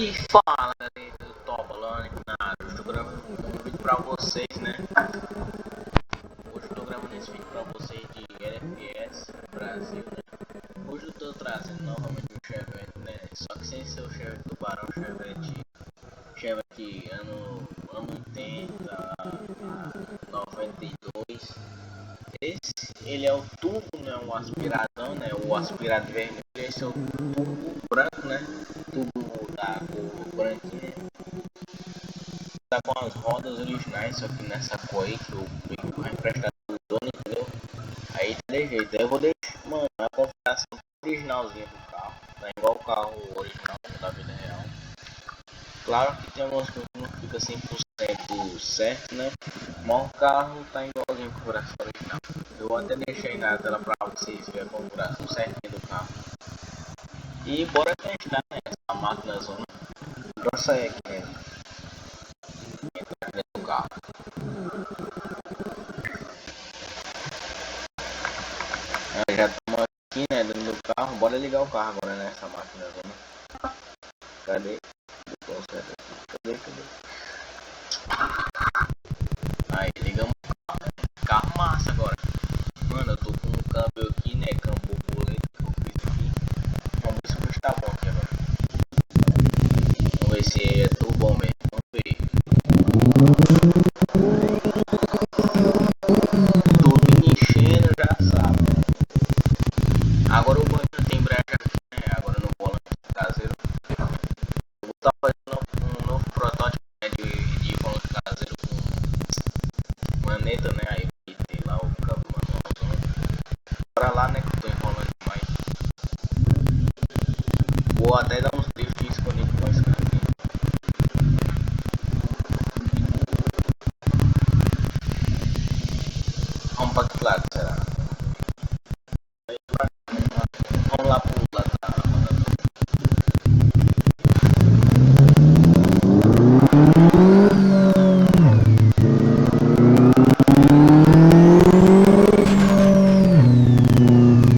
E fala galera do Tobalone, hoje eu tô gravando um vídeo pra vocês, né? Hoje eu tô gravando esse vídeo pra vocês de LFS Brasil, né? Hoje eu tô trazendo novamente o Chevette, né? Só que sem ser o Chevette Tubarão, Chevette ano 80, 92. Ele é o turbo, né? Um aspiradão, né? O aspirado vermelho, esse é o turbo branco, né? Turbo da cor branquinha. Tá com as rodas originais, só que nessa cor aí que o veículo vai emprestar do dono, entendeu? Aí tá de jeito. Aí eu vou deixar, mano, a configuração originalzinha do carro. Tá igual o carro original da vida real. Claro que tem algumas coisas que não fica 100% certo, né? Mas o carro tá igualzinho a configuração original. Eu até deixei na tela pra vocês verem a configuração certinha do carro. E bora testar, né? Essa máquina zona. Pra sair aqui, né? Entrar dentro do carro. Já estamos aqui, né? Dentro do carro. Bora ligar o carro agora nessa máquina zona. Cadê? Cadê? Aí, ligamos o carro. Carro massa agora. Mano, eu tô com um câmbio aqui, né? Câmbio borboleta que eu fiz aqui. Vamos ver se o bicho tá bom aqui agora. Vamos ver se é tudo bom mesmo. Vamos ver. Tudo enchendo, já sabe. Agora o banho tem embreagem aqui, né? Agora no volante caseiro. Eu vou estar fazendo um novo protótipo, né? De volante caseiro com maneta, né? Aí tem lá o cabo manual. Bora lá, né? Que eu tô enrolando demais. Vou até dar uns drift escondido com esse cara aqui. Vamos pra que lado, será? Vamos lá pro lado da roda.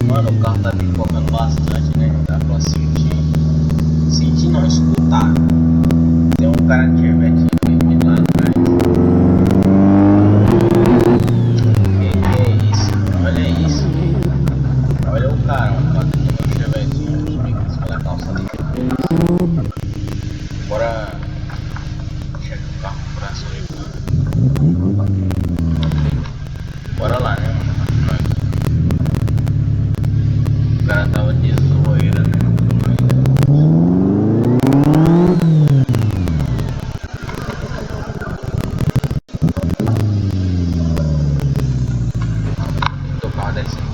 Mano, o carro tá pipocando bastante, né? Dá pra sentir não, escutar. Tem um cara de Chevette vermelho lá atrás. Que é isso? Olha isso. Olha o cara, mano, batendo no Chevetinho, os bicos em cima da calçada de depois. Bora deixar aqui o carro com o braço ligado. Bora lá, né, mano? O cara tava de zoeira, né? Tô com a descendo.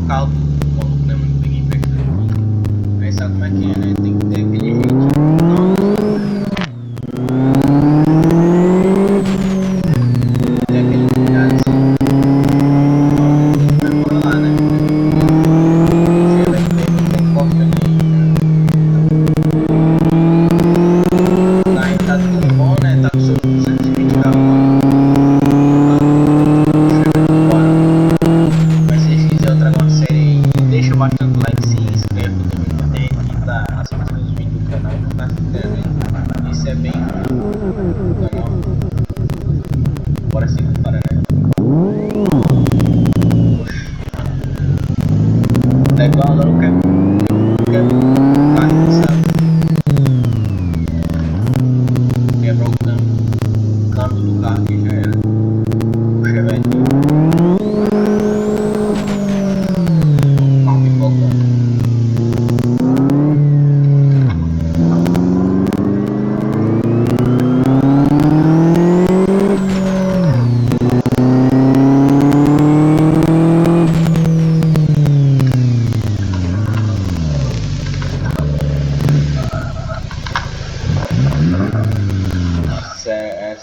Tá sabe como é que é, né? Tem que ter aquele jeitinho. Tem aquele cuidado assim. Bora lá, né? Chega aí, tem corte ali. Aí tá tudo bom, né? Tá com seus 220 cavalos. Mas se vocês quiserem eu trago uma série aí, deixa bastante like, se inscreve também. Tá assistindo os vídeos do canal, não tá se inscrevendo. Isso é bem do canal. Bora seguir para, né? Legal, eu não quero carne, sabe? Quebrou o câmbio do carro aqui já era. O Chevette. Carro pipocando.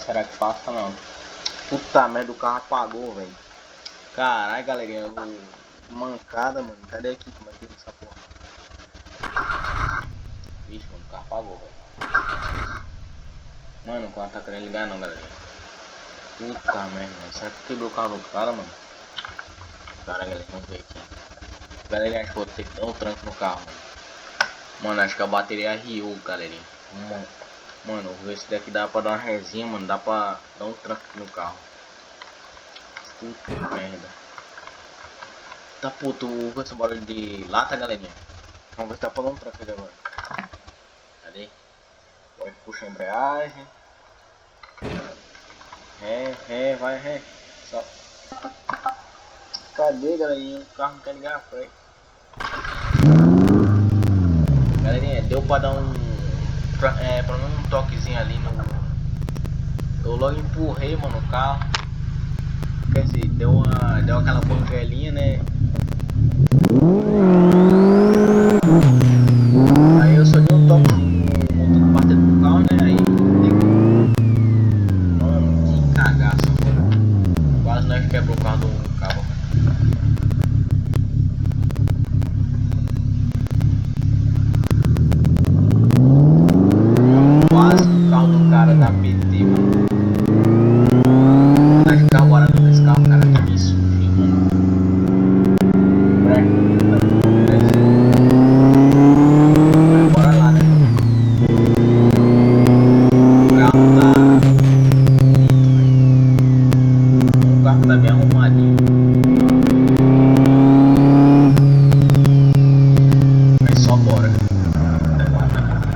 Será que passa não? Puta merda, o carro apagou, velho. Caralho, galerinha, mancada, mano. Cadê aqui? Como é que é essa porra? Vixe, mano, o carro apagou, velho. Mano, o carro tá querendo ligar não, galerinha. Puta merda, mano. Será que quebrou o carro do cara, mano? Caralho, galera, vamos ver aqui. Galerinha, acho que vou ter que dar um tranco no carro, mano. Mano, acho que a bateria riu, galerinha. Mano, vou ver se daqui dá pra dar uma resinha, mano. Dá pra dar um tranco no carro. Puta merda. Tá puto, com esse barulho de lata, galerinha. Vamos ver se dá pra dar um tranco aqui agora. Cadê? Agora puxa a embreagem. Vai, ré. Só. Cadê, galerinha? O carro não quer ligar a freio. Galerinha, deu pra dar pelo menos um toquezinho ali no... Eu logo empurrei, mano, o carro. Quer dizer, deu aquela pangelinha, né? Aí eu só dei um toquezinho no motor do carro, né? Aí... Mano, que cagaço, mano. Quase nós quebrou o carro do carro. Quase o carro do cara da PT, mano. Tá de carro barato nesse carro, cara. Que isso, mano. Bora lá, né? O carro tá bem arrumadinho. Mas só bora.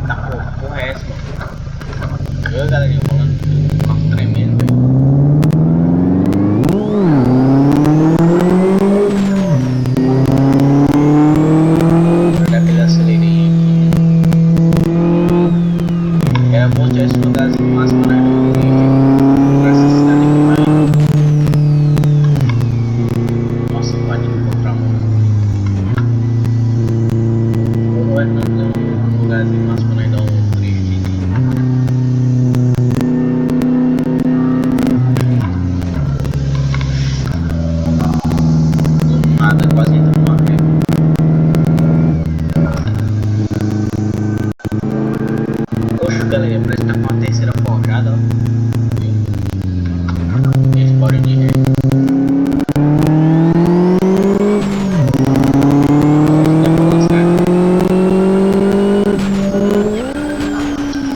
Tá pro resto, mano. Eu, galerinha, falando que o carro tremendo, velho. Vou dar aquele aceleradinho aqui. Era bom ter esse lugarzinho máximo, né? Pra essa cidade aqui, mas... Nossa, vai de contramão. Ou é não tem um lugarzinho máximo, né? Dar um drift. Nada, quase entra numa ré. Poxa, galera, parece que tá com a terceira forjada, ó. Esse barulho de ré.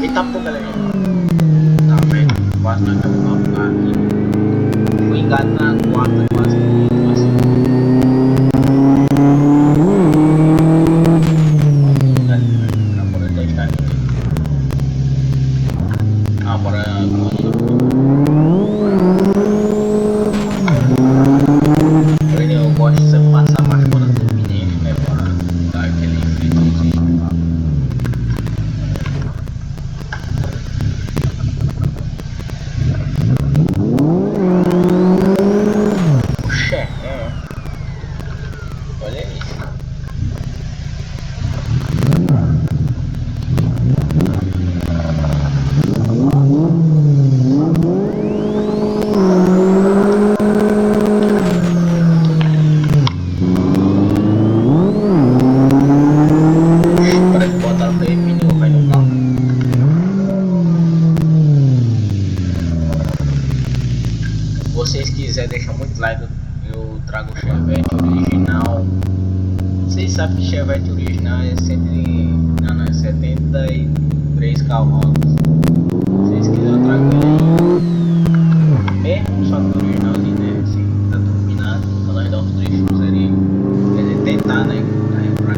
Eita pô, galera. Tá vendo? Quase nós estamos no carro aqui. Fui engatar na quarta, quase que assim. Bora testar aqui. Bora. Eu gosto de sempre passar mais quando eu tô pneu, né? Bora dar aquele fritozinho. Puxa, olha isso. Parece que botaram freio pneu, vai no carro. Se vocês quiserem deixar muito like, eu trago o Chevette original. Vocês sabem que Chevette original é 73 cavalos. Se vocês quiserem eu trago ele aí. Mesmo só que originalzinho, né? Assim, tá turbinado. Pra nós dar uns drifts ali. Quer dizer, tentar, né? Aí pra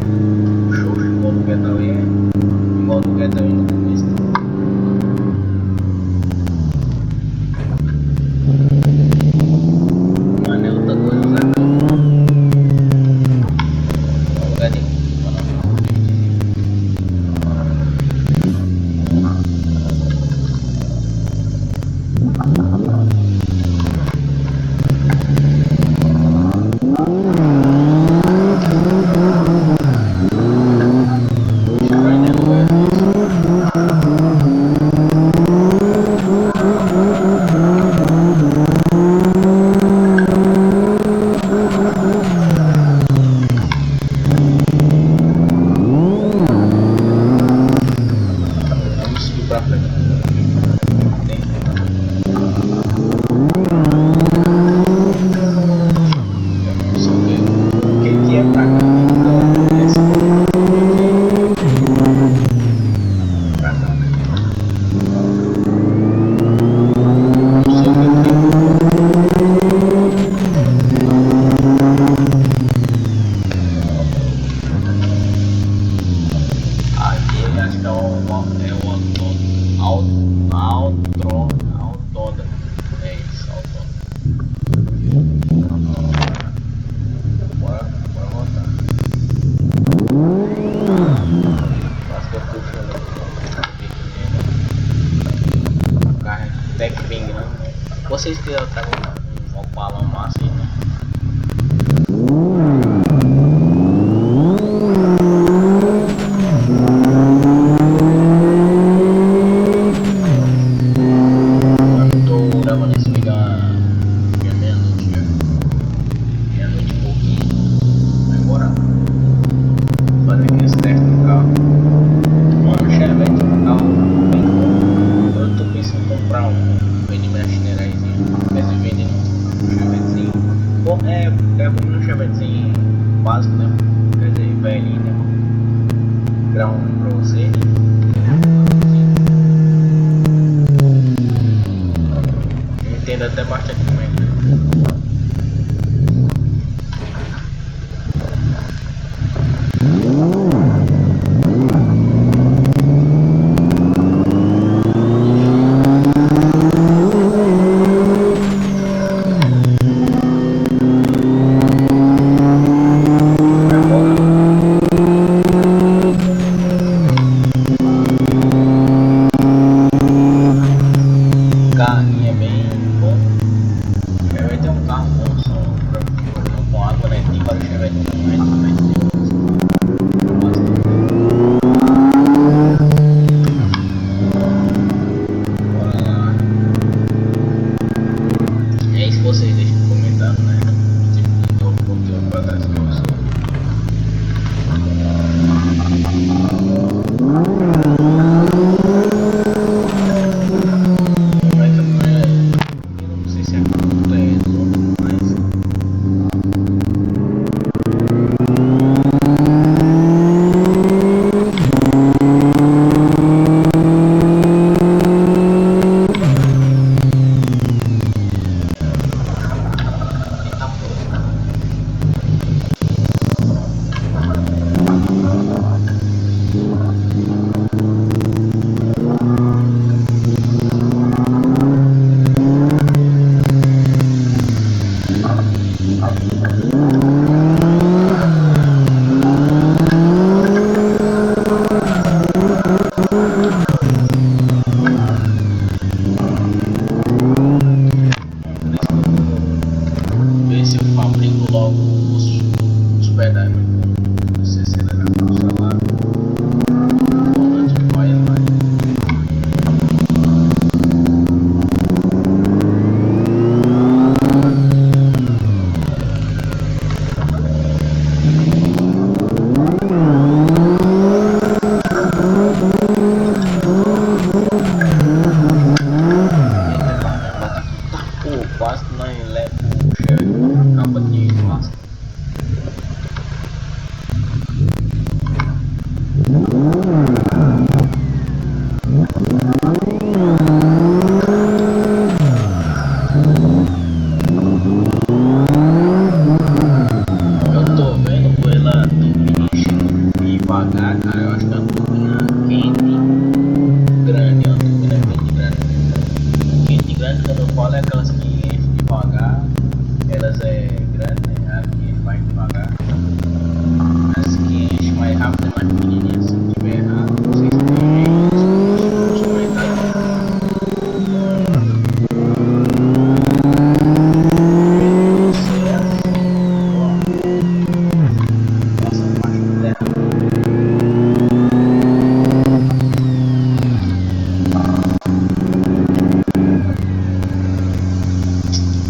show igual do Getaway, igual do Getaway no começo. Mano, é outra coisa, sabe? vocês quiserem, eu trago um opala massa aí, né? Eu tô gravando esse vídeo dia meia-noite já. Meia-noite e pouquinho. Vai embora fazer aqueles testes no carro. Mano, Chevette é um carro bem bom. Eu tô pensando em comprar vende minha chinelaizinha. Quer dizer, vende um Chevettezinho. Bom, como um Chevettezinho básico, né? Quer dizer, velhinho, né? Criar um pra você. Eu entendo até bastante como é que é. Carrinho é bem bom. O Chevette é um carro bom, só com água, né? Tem vários Chevette e aí, se vocês deixam comentando, né? Tipo de novo conteúdo pra trás pra vocês. Não sei se é completo, mas ver se eu fabrico logo os pedais com esse acelerador do celular. Volante vai lá. Pô, quase que nós levamos o Chevette pra capa de massa. Eu tô vendo com ela devagar, cara. Eu acho que eu tô vendo quente grande. Eu tô vendo quente grande. Quente grande, quando eu falo, é aquelas que enchem devagar. Elas é grande, né? Aqui enche mais devagar. As que enchem mais rápido é mais pequenininha. Se tiver errado, não sei se tem nos comentários. Essa parte dela.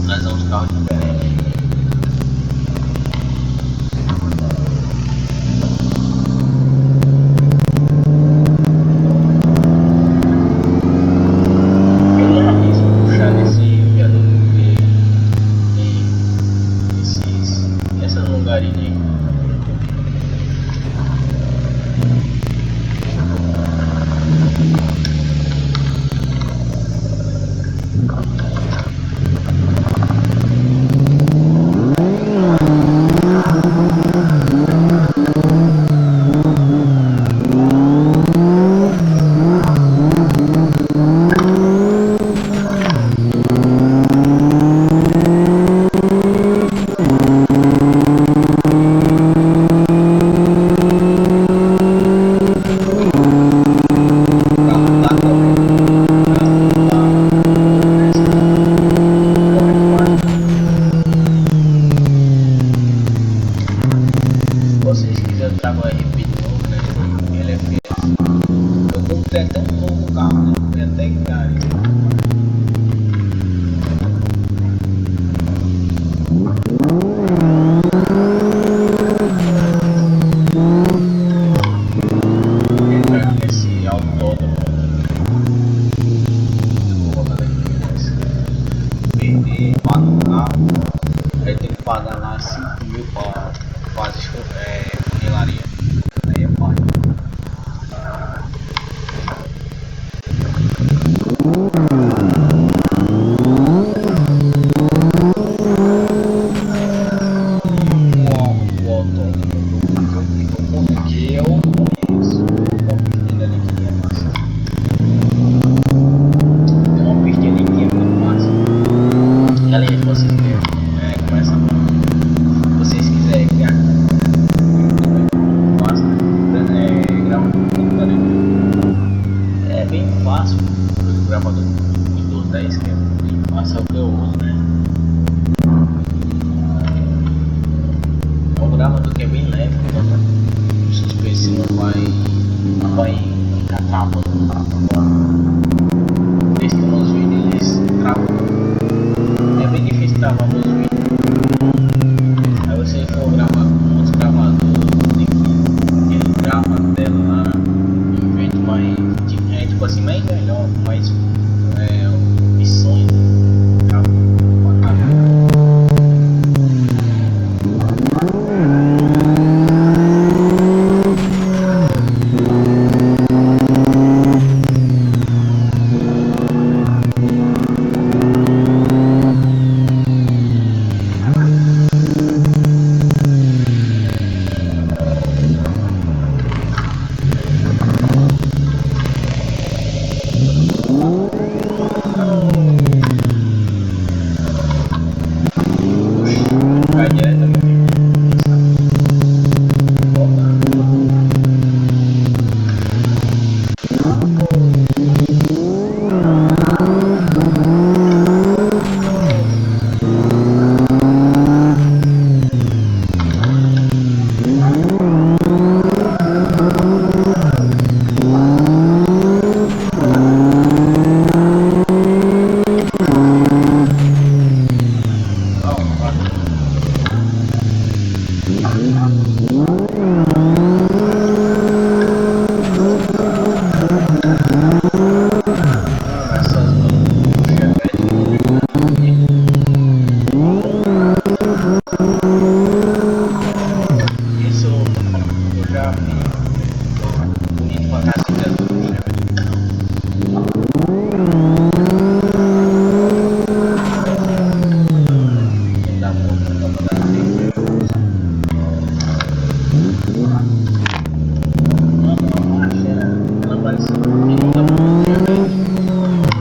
Nós vamos carro diferente. Eu não arrisco puxar nesse viaduto porque tem essas lugarinhas aí. perder lá no carro, aí tem que pagar lá 5.000 para fazer funilaria. Aí é foda. O autônomo que eu conheço, uma piscina ali que é massa. Tem uma piscina ali que é muito massa. Galera, se vocês querem começar se vocês quiserem criar massa, gravar no computador. É bem fácil o gravador do Windows 10, que é bem fácil, é o que eu uso, né? É um gravador que é bem leve, então os seus PC não vai ficar travando agora. Testando os vídeos, eles travam. É bem difícil travar meus vídeos. Aí você for gravar com outros gravadores, ele grava a tela lá de um jeito mais. Tipo assim, mais melhor, mais opções. Grava pra caramba. Vai diretamente.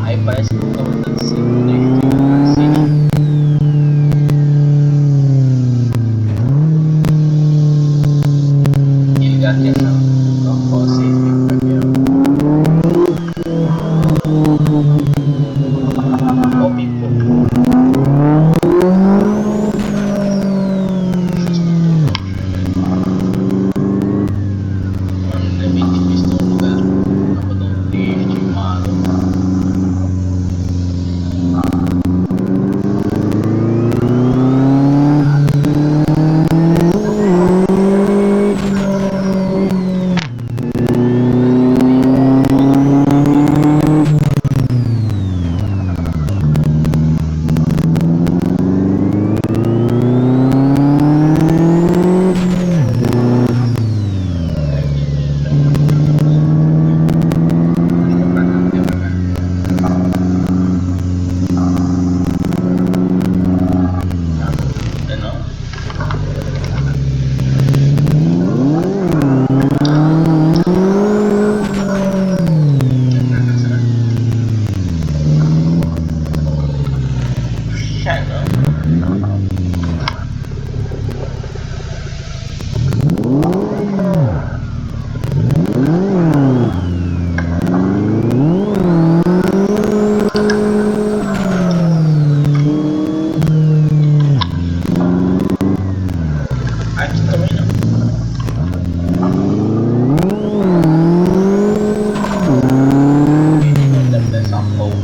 Aí parece que eu tava dando 5 e ligar aqui essa pra vocês verem como é que é bem difícil no lugar. Tava dando drift, mano. Aqui também não. Deve ter essa porra.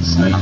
Isso aí.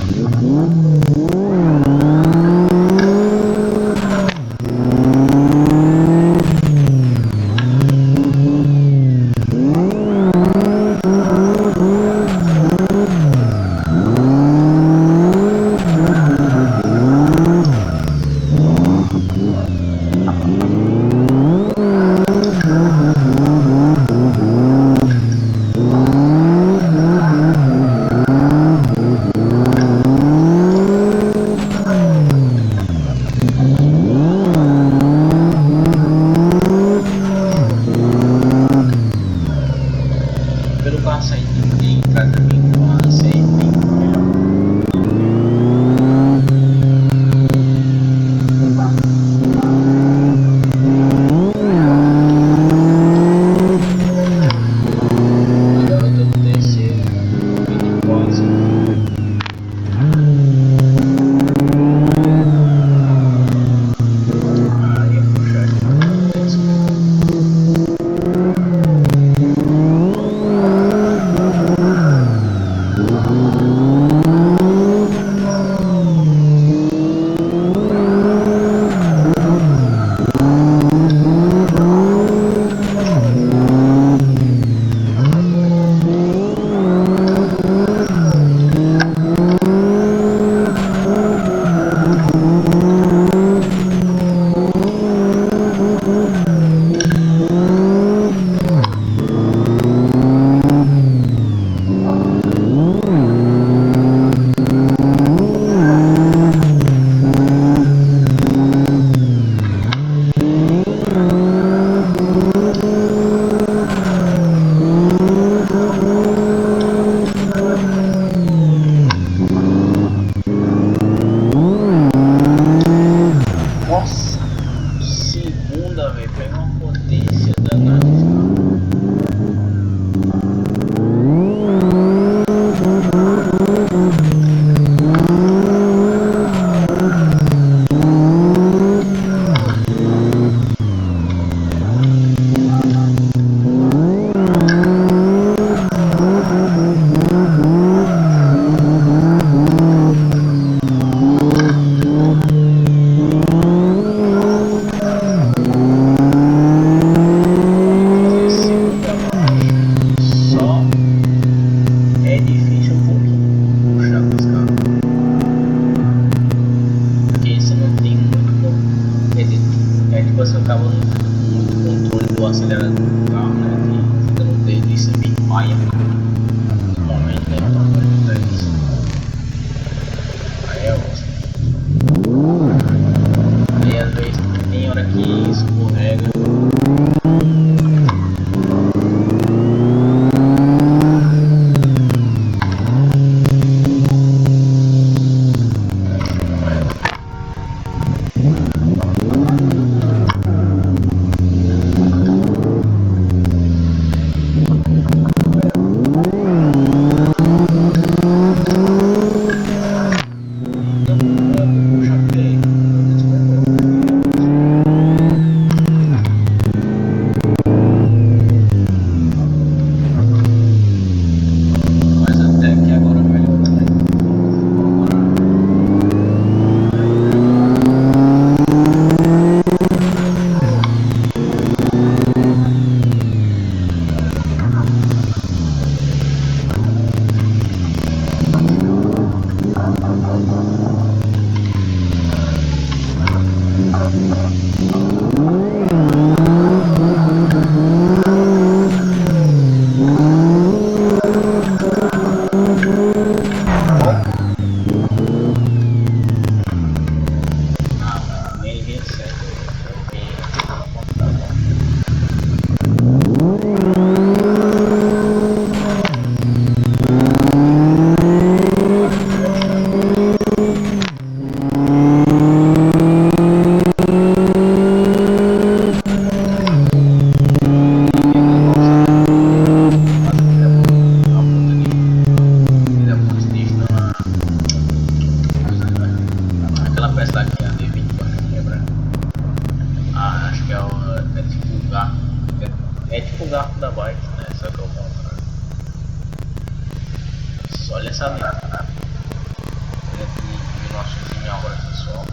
nosso time agora, pessoal.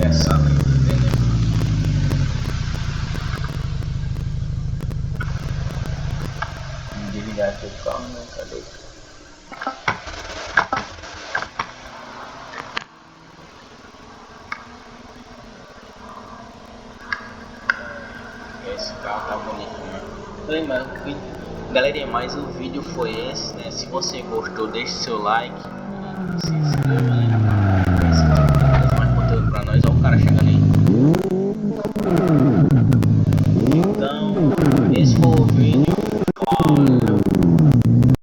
Essa né? Vou desligar aqui o carro, né? Cadê? Esse carro tá bonito, né? Lembrando que, galera, mais o vídeo foi esse, né? Se você gostou, deixe seu like e se inscreva, né? Esse mais conteúdo pra nós. Olha o cara chegando aí. Então, esse foi o vídeo.